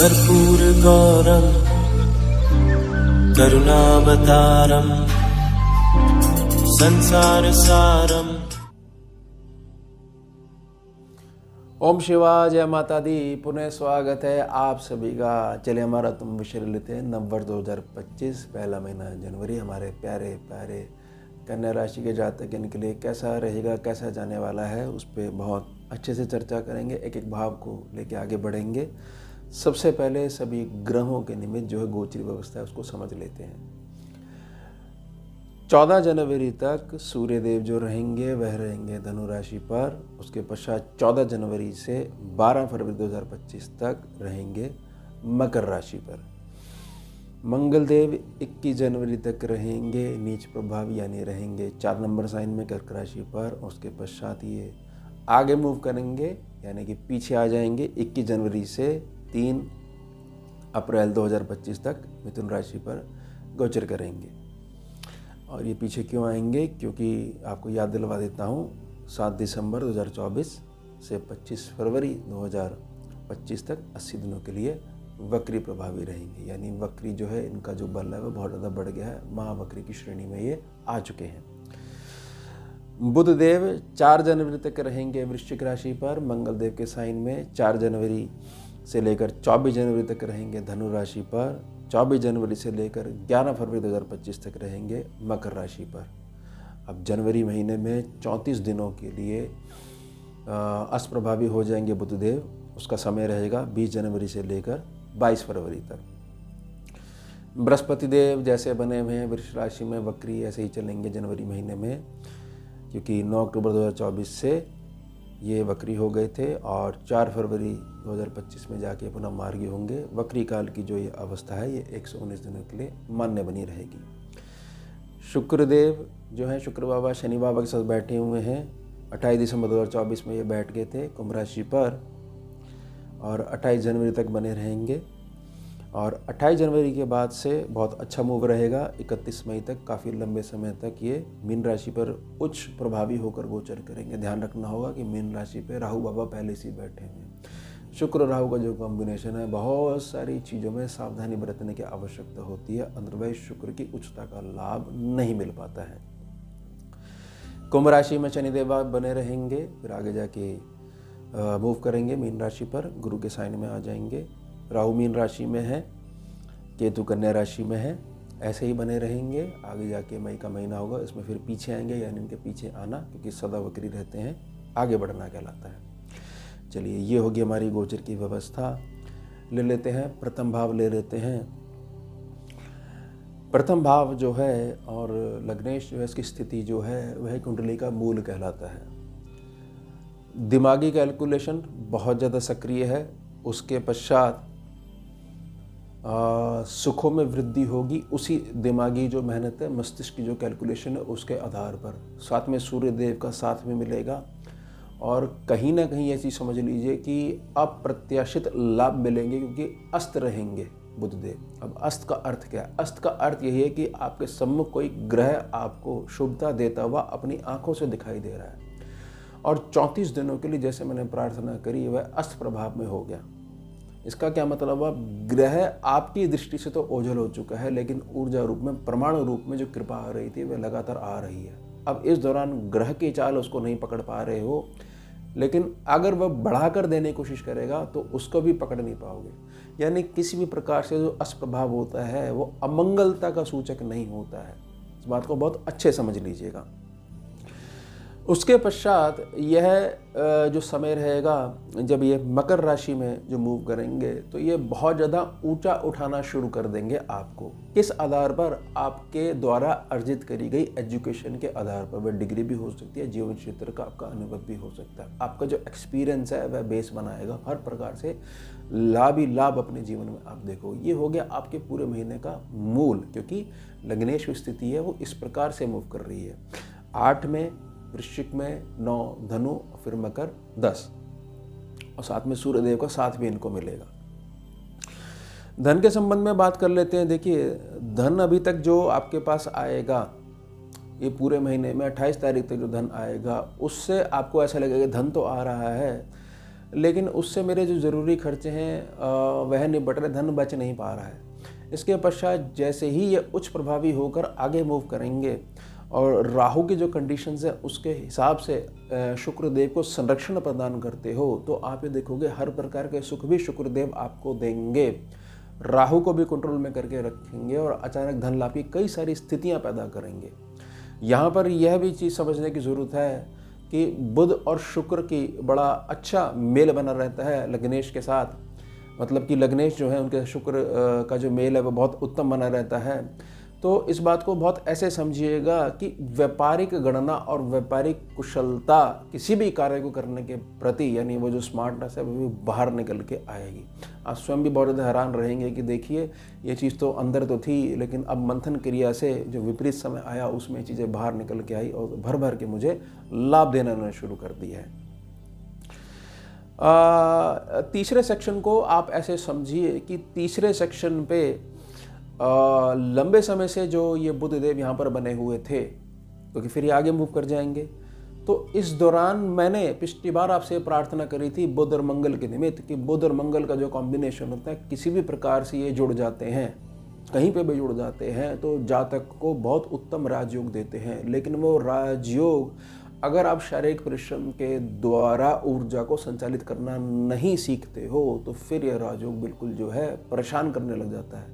कर्पूरगौरं करुणावतारं संसारसारम्। ओम शिवाय, जय माता दी। पुनः स्वागत है आप सभी का। चलिए, हमारा तुम विषय लेते हैं नववर्ष 2025, पहला महीना जनवरी। हमारे प्यारे प्यारे कन्या राशि के जातक इनके लिए कैसा रहेगा, कैसा जाने वाला है, उस पर बहुत अच्छे से चर्चा करेंगे। एक एक भाव को लेके आगे बढ़ेंगे। सबसे पहले सभी ग्रहों के निमित्त जो है गोचरी व्यवस्था है उसको समझ लेते हैं। 14 जनवरी तक सूर्यदेव जो रहेंगे वह रहेंगे धनु राशि पर। उसके पश्चात 14 जनवरी से 12 फरवरी 2025 तक रहेंगे मकर राशि पर। मंगलदेव 21 जनवरी तक रहेंगे नीच प्रभाव, यानी रहेंगे 4 नंबर साइन में कर्क राशि पर। उसके पश्चात ये आगे मूव करेंगे, यानी कि पीछे आ जाएंगे 21 जनवरी से 3 अप्रैल 2025 तक मिथुन राशि पर गोचर करेंगे। और ये पीछे क्यों आएंगे, क्योंकि आपको याद दिलवा देता हूँ 7 दिसंबर 2024 से 25 फरवरी 2025 तक 80 दिनों के लिए वक्री प्रभावी रहेंगे। यानी वक्री जो है इनका जो बल है वो बहुत ज़्यादा बढ़ गया है, महावक्री की श्रेणी में ये आ चुके हैं। बुध देव 4 जनवरी तक रहेंगे वृश्चिक राशि पर मंगलदेव के साइन में। 4 जनवरी से लेकर 24 जनवरी तक रहेंगे धनु राशि पर। 24 जनवरी से लेकर 11 फरवरी 2025 तक रहेंगे मकर राशि पर। अब जनवरी महीने में 34 दिनों के लिए अस्त प्रभावी हो जाएंगे बुधदेव। उसका समय रहेगा 20 जनवरी से लेकर 22 फरवरी तक। बृहस्पति देव जैसे बने हुए हैं वृष राशि में वक्री, ऐसे ही चलेंगे जनवरी महीने में, क्योंकि 9 अक्टूबर 2024 से ये वक्री हो गए थे और 4 फरवरी 2025 में जाके पुनः मार्गी होंगे। वक्री काल की जो ये अवस्था है ये 119 दिनों के लिए मान्य बनी रहेगी। शुक्रदेव जो है शुक्र बाबा शनि बाबा के साथ बैठे हुए हैं। 28 दिसंबर 2024 में ये बैठ गए थे कुंभ राशि पर और 28 जनवरी तक बने रहेंगे। और 28 जनवरी के बाद से बहुत अच्छा मूव रहेगा। 31 मई तक काफ़ी लंबे समय तक ये मीन राशि पर उच्च प्रभावी होकर गोचर करेंगे। ध्यान रखना होगा कि मीन राशि पे राहु बाबा पहले से बैठे हुए हैं। शुक्र राहु का जो कॉम्बिनेशन है, बहुत सारी चीज़ों में सावधानी बरतने की आवश्यकता होती है, अदरवाइज शुक्र की उच्चता का लाभ नहीं मिल पाता है। कुंभ राशि में शनिदेव बने रहेंगे, फिर आगे जाके मूव करेंगे मीन राशि पर, गुरु के साइन में आ जाएंगे। राहु मीन राशि में है, केतु कन्या राशि में है, ऐसे ही बने रहेंगे। आगे जाके मई का महीना होगा, इसमें फिर पीछे आएंगे, यानी इनके पीछे आना, क्योंकि सदा वक्री रहते हैं, आगे बढ़ना कहलाता है। चलिए, ये होगी हमारी गोचर की व्यवस्था। ले लेते हैं प्रथम भाव, ले लेते हैं प्रथम भाव जो है और लग्नेश जो है इसकी स्थिति जो है वह कुंडली का मूल कहलाता है। दिमागी कैलकुलेशन बहुत ज़्यादा सक्रिय है। उसके पश्चात सुखों में वृद्धि होगी उसी दिमागी जो मेहनत है, मस्तिष्क की जो कैलकुलेशन है उसके आधार पर। साथ में सूर्य देव का साथ में मिलेगा और कहीं ना कहीं ऐसी समझ लीजिए कि अप्रत्याशित लाभ मिलेंगे, क्योंकि अस्त रहेंगे बुधदेव। अब अस्त का अर्थ क्या है? अस्त का अर्थ यही है कि आपके सम्मुख कोई ग्रह आपको शुभता देता हुआ अपनी आंखों से दिखाई दे रहा है और 34 दिनों के लिए जैसे मैंने प्रार्थना करी वह अस्त प्रभाव में हो गया। इसका क्या मतलब हुआ? ग्रह आपकी दृष्टि से तो ओझल हो चुका है, लेकिन ऊर्जा रूप में, परमाणु रूप में जो कृपा आ रही थी वह लगातार आ रही है। अब इस दौरान ग्रह की चाल उसको नहीं पकड़ पा रहे हो, लेकिन अगर वह बढ़ाकर देने की कोशिश करेगा तो उसको भी पकड़ नहीं पाओगे। यानी किसी भी प्रकार से जो अस्त प्रभाव होता है वो अमंगलता का सूचक नहीं होता है। इस बात को बहुत अच्छे समझ लीजिएगा। उसके पश्चात यह जो समय रहेगा जब ये मकर राशि में जो मूव करेंगे तो ये बहुत ज़्यादा ऊंचा उठाना शुरू कर देंगे आपको। किस आधार पर? आपके द्वारा अर्जित करी गई एजुकेशन के आधार पर। वह डिग्री भी हो सकती है, जीवन क्षेत्र का आपका अनुभव भी हो सकता है। आपका जो एक्सपीरियंस है वह बेस बनाएगा। हर प्रकार से लाभ ही लाभ अपने जीवन में आप देखो। ये हो गया आपके पूरे महीने का मूल, क्योंकि लग्नेश की स्थिति है वो इस प्रकार से मूव कर रही है। 8 में वृश्चिक में, 9 धनु, फिर मकर 10, और साथ में सूर्यदेव का साथ भी इनको मिलेगा। धन के संबंध में बात कर लेते हैं। देखिए, धन अभी तक जो आपके पास आएगा ये पूरे महीने में 28 तारीख तक जो धन आएगा उससे आपको ऐसा लगेगा कि धन तो आ रहा है, लेकिन उससे मेरे जो ज़रूरी खर्चे हैं वह निपट रहे, धन बच नहीं पा रहा है। इसके पश्चात जैसे ही ये उच्च प्रभावी होकर आगे मूव करेंगे और राहु की जो कंडीशंस है उसके हिसाब से शुक्रदेव को संरक्षण प्रदान करते हो, तो आप ये देखोगे हर प्रकार के सुख भी शुक्रदेव आपको देंगे, राहु को भी कंट्रोल में करके रखेंगे और अचानक धन लाभ की कई सारी स्थितियां पैदा करेंगे। यहाँ पर यह भी चीज़ समझने की ज़रूरत है कि बुध और शुक्र की बड़ा अच्छा मेल बना रहता है लग्नेश के साथ, मतलब कि लग्नेश जो है उनके शुक्र का जो मेल है वो बहुत उत्तम बना रहता है। तो इस बात को बहुत ऐसे समझिएगा कि व्यापारिक गणना और व्यापारिक कुशलता किसी भी कार्य को करने के प्रति, यानी वो जो स्मार्टनेस है वो भी बाहर निकल के आएगी। आप स्वयं भी बहुत ज़्यादा हैरान रहेंगे कि देखिए ये चीज़ तो अंदर तो थी, लेकिन अब मंथन क्रिया से जो विपरीत समय आया उसमें चीज़ें बाहर निकल के आई और भर भर के मुझे लाभ देना उन्होंने शुरू कर दिया है। तीसरे सेक्शन को आप ऐसे समझिए कि तीसरे सेक्शन पे लंबे समय से जो ये बुध देव यहाँ पर बने हुए थे, क्योंकि फिर ये आगे मूव कर जाएंगे, तो इस दौरान मैंने पिछली बार आपसे प्रार्थना करी थी बुध और मंगल के निमित्त कि बुध और मंगल का जो कॉम्बिनेशन होता है किसी भी प्रकार से ये जुड़ जाते हैं, कहीं पे भी जुड़ जाते हैं तो जातक को बहुत उत्तम राजयोग देते हैं। लेकिन वो राजयोग अगर आप शारीरिक परिश्रम के द्वारा ऊर्जा को संचालित करना नहीं सीखते हो तो फिर यह राजयोग बिल्कुल जो है परेशान करने लग जाता है।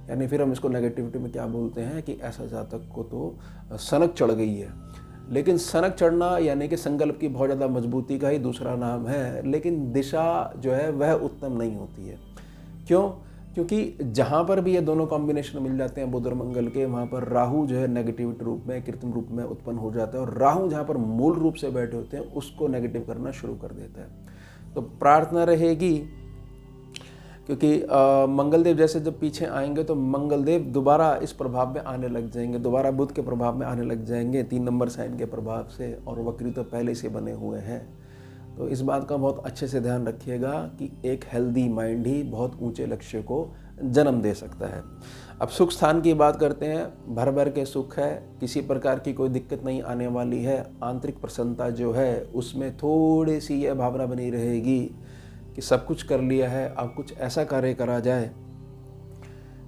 यानी फिर हम इसको नेगेटिविटी में क्या बोलते हैं कि ऐसा जातक को तो सनक चढ़ गई है। लेकिन सनक चढ़ना यानी कि संकल्प की बहुत ज़्यादा मजबूती का ही दूसरा नाम है, लेकिन दिशा जो है वह उत्तम नहीं होती है। क्यों? क्योंकि जहाँ पर भी ये दोनों कॉम्बिनेशन मिल जाते हैं बुध और मंगल के, वहाँ पर राहु जो है नेगेटिविटी रूप में, कृत्रिम रूप में उत्पन्न हो जाता है और राहु जहाँ पर मूल रूप से बैठे होते हैं उसको नेगेटिव करना शुरू कर देता है। तो प्रार्थना रहेगी, क्योंकि मंगलदेव जैसे जब पीछे आएंगे तो मंगलदेव दोबारा इस प्रभाव में आने लग जाएंगे, दोबारा बुध के प्रभाव में आने लग जाएंगे 3 नंबर साइन के प्रभाव से, और वक्री तो पहले से बने हुए हैं। तो इस बात का बहुत अच्छे से ध्यान रखिएगा कि एक हेल्दी माइंड ही बहुत ऊंचे लक्ष्य को जन्म दे सकता है। अब सुख स्थान की बात करते हैं, भर भर के सुख है, किसी प्रकार की कोई दिक्कत नहीं आने वाली है। आंतरिक प्रसन्नता जो है उसमें थोड़ी सी यह भावना बनी रहेगी कि सब कुछ कर लिया है, अब कुछ ऐसा कार्य करा जाए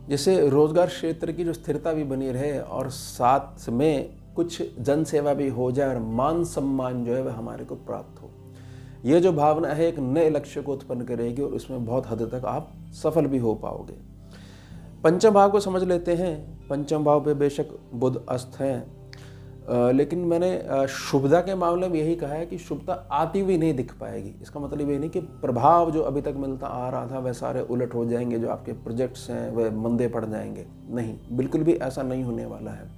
जिससे रोजगार क्षेत्र की जो स्थिरता भी बनी रहे और साथ में कुछ जन सेवा भी हो जाए और मान सम्मान जो है वह हमारे को प्राप्त हो। ये जो भावना है एक नए लक्ष्य को उत्पन्न करेगी और इसमें बहुत हद तक आप सफल भी हो पाओगे। पंचम भाव को समझ लेते हैं। पंचम भाव पे बेशक बुध अस्त हैं, लेकिन मैंने शुभता के मामले में यही कहा है कि शुभता आती हुई नहीं दिख पाएगी। इसका मतलब ये नहीं कि प्रभाव जो अभी तक मिलता आ रहा था वह सारे उलट हो जाएंगे, जो आपके प्रोजेक्ट्स हैं वह मंदे पड़ जाएंगे, नहीं, बिल्कुल भी ऐसा नहीं होने वाला है।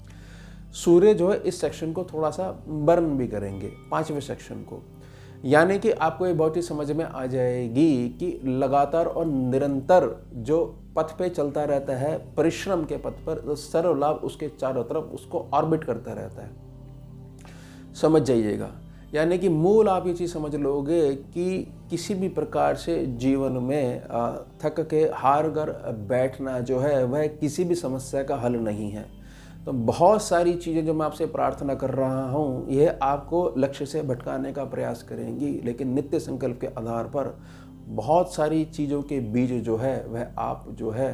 सूर्य जो है इस सेक्शन को थोड़ा सा बर्न भी करेंगे, 5वें सेक्शन को, यानी कि आपको ये बहुत ही समझ में आ जाएगी कि लगातार और निरंतर जो पथ पे चलता रहता है, परिश्रम के पथ पर, तो सर्व लाभ उसके चारों तरफ उसको ऑर्बिट करता रहता है। समझ जाइएगा, यानी कि मूल आप ये चीज़ समझ लोगे कि किसी भी प्रकार से जीवन में थक के हार कर बैठना जो है वह किसी भी समस्या का हल नहीं है। तो बहुत सारी चीज़ें जो मैं आपसे प्रार्थना कर रहा हूँ यह आपको लक्ष्य से भटकाने का प्रयास करेंगी, लेकिन नित्य संकल्प के आधार पर बहुत सारी चीज़ों के बीज जो है वह आप जो है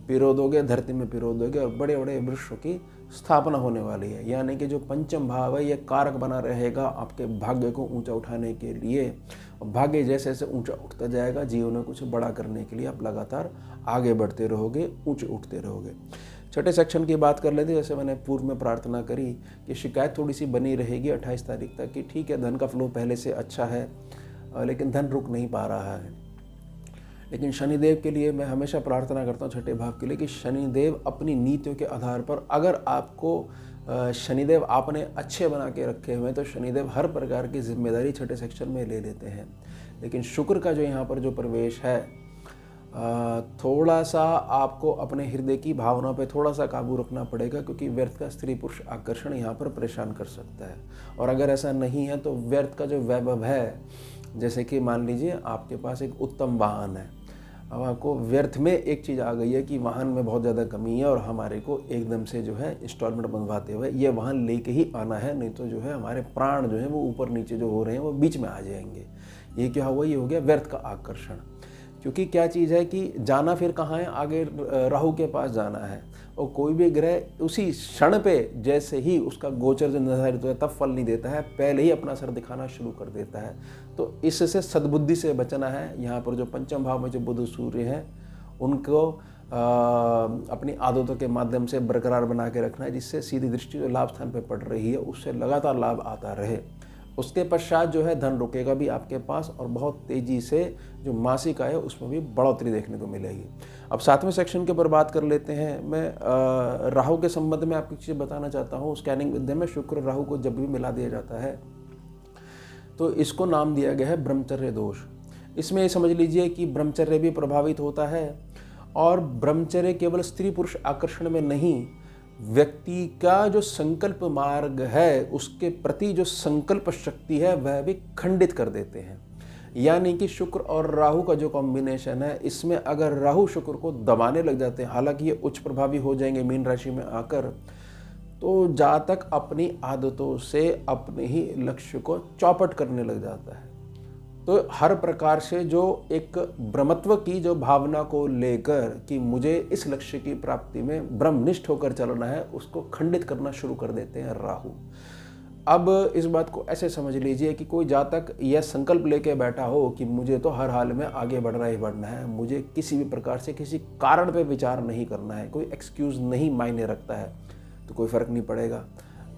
पिरो दोगे, धरती में पिरो दोगे और बड़े बड़े वृक्षों की स्थापना होने वाली है। यानी कि जो पंचम भाव है यह कारक बना रहेगा आपके भाग्य को ऊंचा उठाने के लिए। भाग्य जैसे जैसे ऊंचा उठता जाएगा, जीवन में कुछ बड़ा करने के लिए आप लगातार आगे बढ़ते रहोगे, ऊंचे उठते रहोगे। छठे सेक्शन की बात कर लेते, जैसे मैंने पूर्व में प्रार्थना करी कि शिकायत थोड़ी सी बनी रहेगी 28 तारीख तक कि ठीक है धन का फ्लो पहले से अच्छा है लेकिन धन रुक नहीं पा रहा है। लेकिन शनिदेव के लिए मैं हमेशा प्रार्थना करता हूँ छठे भाव के लिए कि शनिदेव अपनी नीतियों के आधार पर, अगर आपको शनिदेव आपने अच्छे बना के रखे हुए हैं तो शनिदेव हर प्रकार की जिम्मेदारी छठे सेक्शन में ले लेते हैं। लेकिन शुक्र का जो यहाँ पर जो प्रवेश है थोड़ा सा आपको अपने हृदय की भावनाओं पे थोड़ा सा काबू रखना पड़ेगा, क्योंकि व्यर्थ का स्त्री पुरुष आकर्षण यहाँ पर परेशान कर सकता है। और अगर ऐसा नहीं है तो व्यर्थ का जो वैभव है, जैसे कि मान लीजिए आपके पास एक उत्तम वाहन है, अब आपको व्यर्थ में एक चीज़ आ गई है कि वाहन में बहुत ज़्यादा कमी है और हमारे को एकदम से जो है इंस्टॉलमेंट बंधवाते हुए ये वाहन लेके ही आना है, नहीं तो जो है हमारे प्राण जो है वो ऊपर नीचे जो हो रहे हैं वो बीच में आ जाएंगे। ये क्या हुआ, ये हो गया व्यर्थ का आकर्षण। क्योंकि क्या चीज़ है कि जाना फिर कहाँ है, आगे राहु के पास जाना है, और कोई भी ग्रह उसी क्षण पे जैसे ही उसका गोचर जो निर्धारित होता है तब फल नहीं देता है, पहले ही अपना असर दिखाना शुरू कर देता है। तो इससे सद्बुद्धि से बचना है। यहाँ पर जो पंचम भाव में जो बुध सूर्य हैं उनको अपनी आदतों के माध्यम से बरकरार बना के रखना है, जिससे सीधी दृष्टि जो लाभ स्थान पर पड़ रही है उससे लगातार लाभ आता रहे। उसके पश्चात जो है धन रुकेगा भी आपके पास, और बहुत तेज़ी से जो मासिक आय है उसमें भी बढ़ोतरी देखने को मिलेगी। अब 7वें सेक्शन के ऊपर बात कर लेते हैं। मैं राहु के संबंध में आपको चीज़ बताना चाहता हूँ। स्कैनिंग विद्या में शुक्र राहु को जब भी मिला दिया जाता है तो इसको नाम दिया गया है ब्रह्मचर्य दोष। इसमें ये समझ लीजिए कि ब्रह्मचर्य भी प्रभावित होता है, और ब्रह्मचर्य केवल स्त्री पुरुष आकर्षण में नहीं, व्यक्ति का जो संकल्प मार्ग है उसके प्रति जो संकल्प शक्ति है वह भी खंडित कर देते हैं। यानी कि शुक्र और राहु का जो कॉम्बिनेशन है, इसमें अगर राहु शुक्र को दबाने लग जाते हैं, हालांकि ये उच्च प्रभावी हो जाएंगे मीन राशि में आकर, तो जातक अपनी आदतों से अपने ही लक्ष्य को चौपट करने लग जाता है। तो हर प्रकार से जो एक ब्रह्मत्व की जो भावना को लेकर कि मुझे इस लक्ष्य की प्राप्ति में ब्रह्मनिष्ठ होकर चलना है, उसको खंडित करना शुरू कर देते हैं राहु। अब इस बात को ऐसे समझ लीजिए कि कोई जातक यह संकल्प लेके बैठा हो कि मुझे तो हर हाल में आगे बढ़ना ही बढ़ना है, मुझे किसी भी प्रकार से किसी कारण पे विचार नहीं करना है, कोई एक्सक्यूज़ नहीं मायने रखता है, तो कोई फ़र्क नहीं पड़ेगा।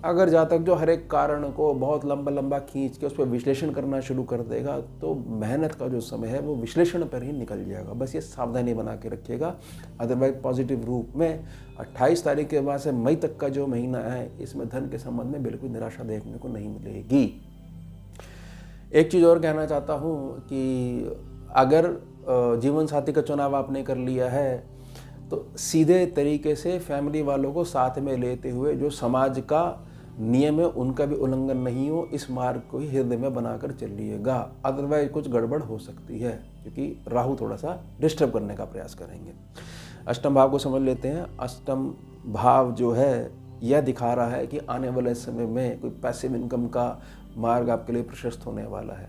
अगर जातक जो हर एक कारण को बहुत लंबा लंबा खींच के उस पर विश्लेषण करना शुरू कर देगा तो मेहनत का जो समय है वो विश्लेषण पर ही निकल जाएगा। बस ये सावधानी बना के रखिएगा। अदरवाइज पॉजिटिव रूप में 28 तारीख के बाद से मई तक का जो महीना है इसमें धन के संबंध में बिल्कुल निराशा देखने को नहीं मिलेगी। एक चीज़ और कहना चाहता हूँ कि अगर जीवन साथी का चुनाव आपने कर लिया है तो सीधे तरीके से फैमिली वालों को साथ में लेते हुए जो समाज का नियम है उनका भी उल्लंघन नहीं हो, इस मार्ग को ही हृदय में बनाकर चलिएगा। अदरवाइज कुछ गड़बड़ हो सकती है, क्योंकि राहु थोड़ा सा डिस्टर्ब करने का प्रयास करेंगे। अष्टम भाव को समझ लेते हैं। अष्टम भाव जो है यह दिखा रहा है कि आने वाले समय में कोई पैसिव इनकम का मार्ग आपके लिए प्रशस्त होने वाला है।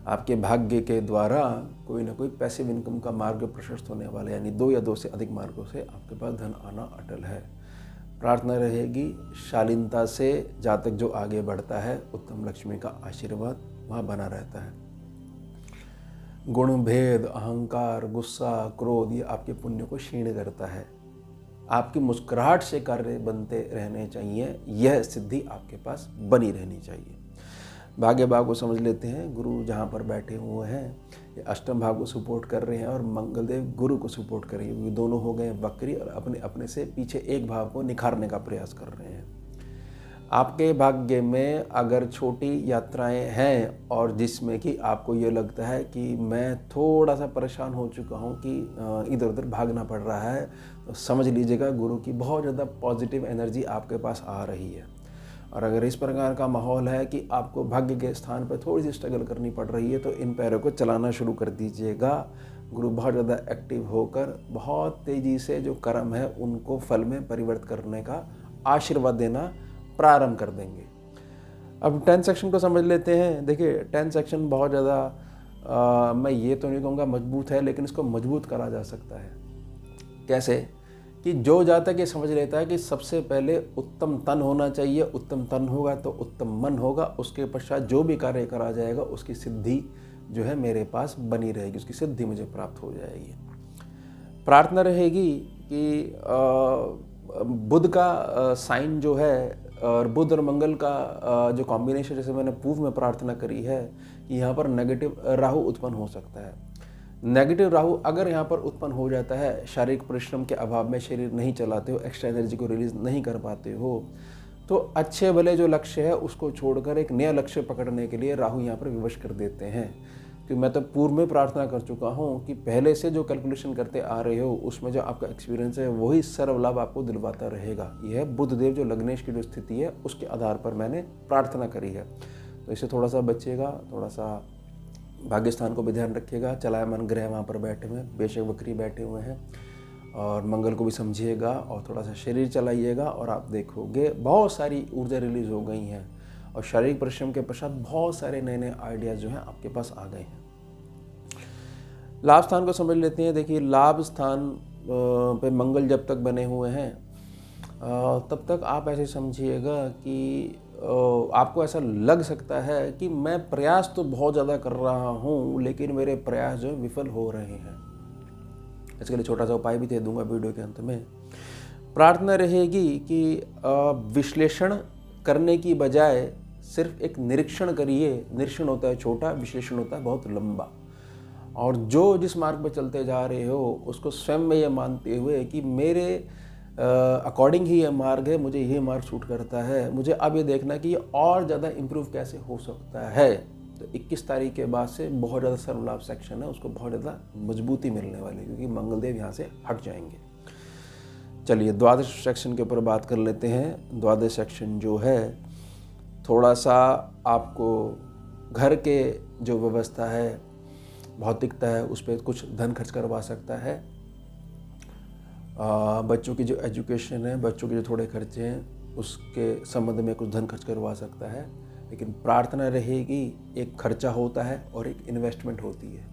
आपके भाग्य के द्वारा कोई ना कोई पैसिव इनकम का मार्ग प्रशस्त होने वाला है, यानी 2 या 2 से अधिक मार्गों से आपके पास धन आना अटल है। प्रार्थना रहेगी शालीनता से जातक जो आगे बढ़ता है उत्तम लक्ष्मी का आशीर्वाद वहाँ बना रहता है। गुण भेद, अहंकार, गुस्सा, क्रोध ये आपके पुण्य को क्षीण करता है। आपकी मुस्कुराहट से कार्य बनते रहने चाहिए, यह सिद्धि आपके पास बनी रहनी चाहिए। भाग्य भाव को समझ लेते हैं। गुरु जहाँ पर बैठे हुए हैं ये अष्टम भाव को सपोर्ट कर रहे हैं और मंगलदेव गुरु को सपोर्ट कर रहे हैं। ये दोनों हो गए वक्री और अपने अपने से पीछे एक भाव को निखारने का प्रयास कर रहे हैं। आपके भाग्य में अगर छोटी यात्राएं हैं और जिसमें कि आपको ये लगता है कि मैं थोड़ा सा परेशान हो चुका हूँ कि इधर उधर भागना पड़ रहा है, तो समझ लीजिएगा गुरु की बहुत ज़्यादा पॉजिटिव एनर्जी आपके पास आ रही है। और अगर इस प्रकार का माहौल है कि आपको भाग्य के स्थान पर थोड़ी सी स्ट्रगल करनी पड़ रही है तो इन पैरों को चलाना शुरू कर दीजिएगा। गुरु बहुत ज़्यादा एक्टिव होकर बहुत तेज़ी से जो कर्म है उनको फल में परिवर्तित करने का आशीर्वाद देना प्रारंभ कर देंगे। अब 10 सेक्शन को समझ लेते हैं। देखिए 10 सेक्शन बहुत ज़्यादा मैं ये तो नहीं कहूँगा मजबूत है, लेकिन इसको मजबूत करा जा सकता है। कैसे कि जो जातक ये समझ लेता है कि सबसे पहले उत्तम तन होना चाहिए, उत्तम तन होगा तो उत्तम मन होगा, उसके पश्चात जो भी कार्य करा जाएगा उसकी सिद्धि जो है मेरे पास बनी रहेगी, उसकी सिद्धि मुझे प्राप्त हो जाएगी। प्रार्थना रहेगी कि बुध का साइन जो है और बुध और मंगल का जो कॉम्बिनेशन, जैसे मैंने पूर्व में प्रार्थना करी है कि यहाँ पर नेगेटिव राहु उत्पन्न हो सकता है। नेगेटिव राहु अगर यहाँ पर उत्पन्न हो जाता है, शारीरिक परिश्रम के अभाव में शरीर नहीं चलाते हो, एक्स्ट्रा एनर्जी को रिलीज नहीं कर पाते हो, तो अच्छे भले जो लक्ष्य है उसको छोड़कर एक नया लक्ष्य पकड़ने के लिए राहु यहाँ पर विवश कर देते हैं। क्योंकि मैं तो पूर्व में प्रार्थना कर चुका हूँ कि पहले से जो कैलकुलेशन करते आ रहे हो उसमें जो आपका एक्सपीरियंस है वही सर्व लाभ आपको दिलवाता रहेगा। यह बुधदेव जो लग्नेश की जो स्थिति है उसके आधार पर मैंने प्रार्थना करी है। तो इससे थोड़ा सा बचिएगा, थोड़ा सा भाग्य स्थान को भी ध्यान रखिएगा। चलायमान ग्रह वहाँ पर बैठे हुए हैं, बेशक वक्री बैठे हुए हैं, और मंगल को भी समझिएगा और थोड़ा सा शरीर चलाइएगा और आप देखोगे बहुत सारी ऊर्जा रिलीज हो गई हैं और शारीरिक परिश्रम के पश्चात बहुत सारे नए नए आइडियाज़ जो हैं आपके पास आ गए हैं। लाभ स्थान को समझ लेते हैं। देखिए, लाभ स्थान पे मंगल जब तक बने हुए हैं तब तक आप ऐसे समझिएगा कि आपको ऐसा लग सकता है कि मैं प्रयास तो बहुत ज़्यादा कर रहा हूँ, लेकिन मेरे प्रयास जो विफल हो रहे हैं। इसके लिए छोटा सा उपाय भी दे दूंगा वीडियो के अंत में। प्रार्थना रहेगी कि विश्लेषण करने की बजाय सिर्फ एक निरीक्षण करिए। निरीक्षण होता है छोटा, विश्लेषण होता है बहुत लंबा। और जो जिस मार्ग पर चलते जा रहे हो उसको स्वयं में ये मानते हुए कि मेरे अकॉर्डिंग ही ये मार्ग है, मुझे ये मार्ग सूट करता है, मुझे अब ये देखना कि ये और ज़्यादा इम्प्रूव कैसे हो सकता है। तो 21 तारीख के बाद से बहुत ज़्यादा सर्वलाभ सेक्शन है, उसको बहुत ज़्यादा मजबूती मिलने वाली है, क्योंकि मंगलदेव यहाँ से हट जाएंगे। चलिए, द्वादश सेक्शन के ऊपर बात कर लेते हैं। द्वादश सेक्शन जो है थोड़ा सा आपको घर के जो व्यवस्था है, भौतिकता है, उस पर कुछ धन खर्च करवा सकता है। बच्चों की जो एजुकेशन है, बच्चों के जो थोड़े खर्चे हैं, उसके संबंध में कुछ धन खर्च करवा सकता है। लेकिन प्रार्थना रहेगी, एक खर्चा होता है और एक इन्वेस्टमेंट होती है।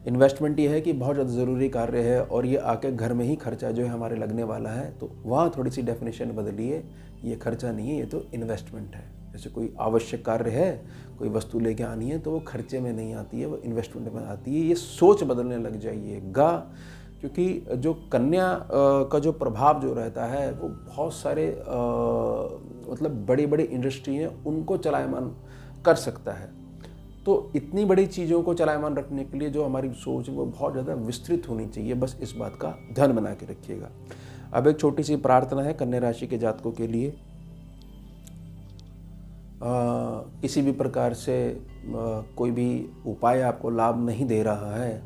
इन्वेस्टमेंट ये है कि बहुत ज़्यादा ज़रूरी कार्य है और ये आके घर में ही खर्चा जो है हमारे लगने वाला है, तो वहाँ थोड़ी सी डेफिनेशन बदलिए। ये खर्चा नहीं है, ये तो इन्वेस्टमेंट है। जैसे कोई आवश्यक कार्य है, कोई वस्तु लेके आनी है, तो वो खर्चे में नहीं आती है, वो इन्वेस्टमेंट में आती है। ये सोच बदलने लग जाइएगा, क्योंकि जो कन्या का जो प्रभाव जो रहता है वो बहुत सारे मतलब बड़ी बड़ी इंडस्ट्री हैं, उनको चलायमान कर सकता है। तो इतनी बड़ी चीज़ों को चलायमान रखने के लिए जो हमारी सोच है वो बहुत ज़्यादा विस्तृत होनी चाहिए। बस इस बात का ध्यान बना के रखिएगा। अब एक छोटी सी प्रार्थना है कन्या राशि के जातकों के लिए। किसी भी प्रकार से कोई भी उपाय आपको लाभ नहीं दे रहा है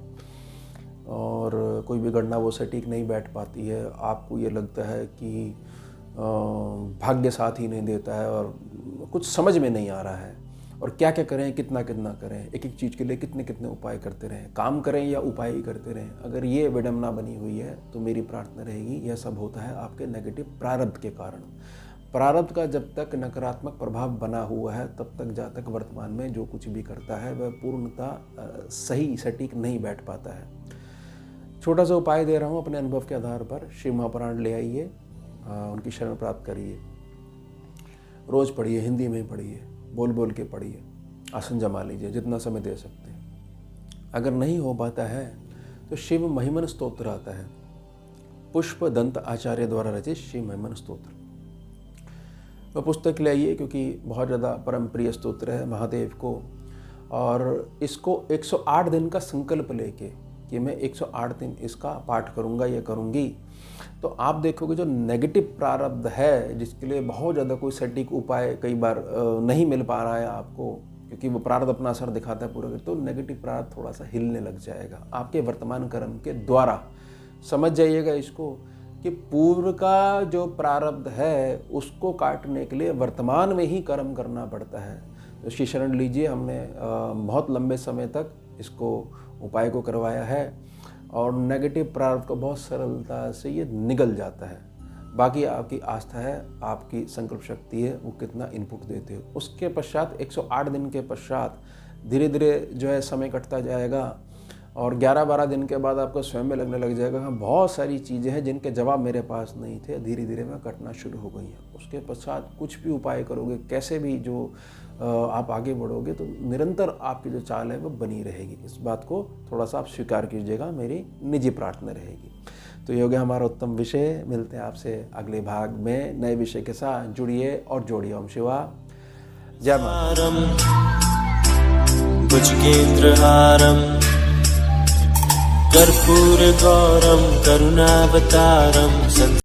और कोई भी गणना वो सटीक नहीं बैठ पाती है, आपको ये लगता है कि भाग्य साथ ही नहीं देता है और कुछ समझ में नहीं आ रहा है, और क्या क्या करें, कितना कितना करें, एक एक चीज़ के लिए कितने कितने उपाय करते रहें, काम करें या उपाय ही करते रहें। अगर ये विडंबना बनी हुई है तो मेरी प्रार्थना रहेगी, यह सब होता है आपके नेगेटिव प्रारब्ध के कारण। प्रारब्ध का जब तक नकारात्मक प्रभाव बना हुआ है तब तक जातक वर्तमान में जो कुछ भी करता है वह पूर्णतः सही सटीक नहीं बैठ पाता है। छोटा सा उपाय दे रहा हूँ अपने अनुभव के आधार पर। शिव महापुराण ले आइए, उनकी शरण प्राप्त करिए, रोज़ पढ़िए, हिंदी में पढ़िए, बोल बोल के पढ़िए, आसन जमा लीजिए जितना समय दे सकते हैं। अगर नहीं हो पाता है तो शिव महिमन स्तोत्र आता है, पुष्प दंत आचार्य द्वारा रचित शिव महिमन स्तोत्र, वह पुस्तक ले आइए, क्योंकि बहुत ज़्यादा परम प्रिय स्तोत्र है महादेव को। और इसको 108 दिन का संकल्प लेके कि मैं 108 दिन इसका पाठ करूँगा या करूँगी, तो आप देखोगे जो नेगेटिव प्रारब्ध है, जिसके लिए बहुत ज़्यादा कोई सटीक उपाय कई बार नहीं मिल पा रहा है आपको, क्योंकि वो प्रारब्ध अपना असर दिखाता है पूरा, तो नेगेटिव प्रारब्ध थोड़ा सा हिलने लग जाएगा आपके वर्तमान कर्म के द्वारा। समझ जाइएगा इसको कि पूर्व का जो प्रारब्ध है उसको काटने के लिए वर्तमान में ही कर्म करना पड़ता है। तो श्री शरण लीजिए, हमने बहुत लंबे समय तक इसको उपाय को करवाया है और नेगेटिव प्रारब्ध को बहुत सरलता से ये निगल जाता है। बाकी आपकी आस्था है, आपकी संकल्प शक्ति है, वो कितना इनपुट देते हो। उसके पश्चात 108 दिन के पश्चात धीरे धीरे जो है समय कटता जाएगा और 11-12 दिन के बाद आपको स्वयं में लगने लग जाएगा हाँ बहुत सारी चीज़ें हैं जिनके जवाब मेरे पास नहीं थे, धीरे धीरे वह कटना शुरू हो गई हैं। उसके पश्चात कुछ भी उपाय करोगे, कैसे भी जो आप आगे बढ़ोगे, तो निरंतर आपकी जो चाल है वो बनी रहेगी। इस बात को थोड़ा सा आप स्वीकार कीजिएगा, मेरी निजी प्रार्थना रहेगी। तो ये हो गया हमारा उत्तम विषय। मिलते हैं आपसे अगले भाग में नए विषय के साथ। जुड़िए और जोड़िए। ओम शिवा जय माता। भुजगेन्द्रहारम् कर्पूरगौरं करुणावतारं